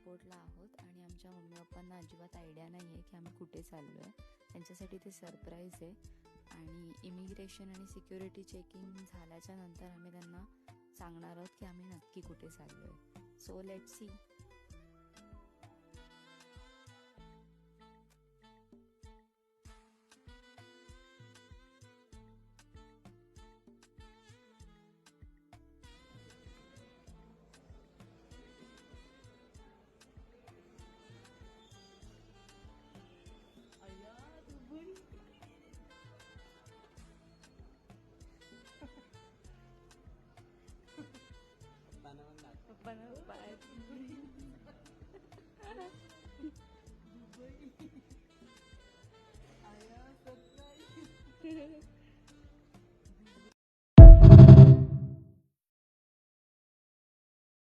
एअरपोर्टला आहोत आणि आमच्या मम्मी पप्पांना अजिबात आयडिया नाही आहे की आम्ही कुठे चाललो आहे. त्यांच्यासाठी ते सरप्राईज आहे आणि इमिग्रेशन आणि सिक्युरिटी चेकिंग झाल्याच्या नंतर आम्ही त्यांना सांगणार आहोत की आम्ही नक्की कुठे चाललो आहे. So let's see. पप्पांना बाय दुबई आया सरप्राईज.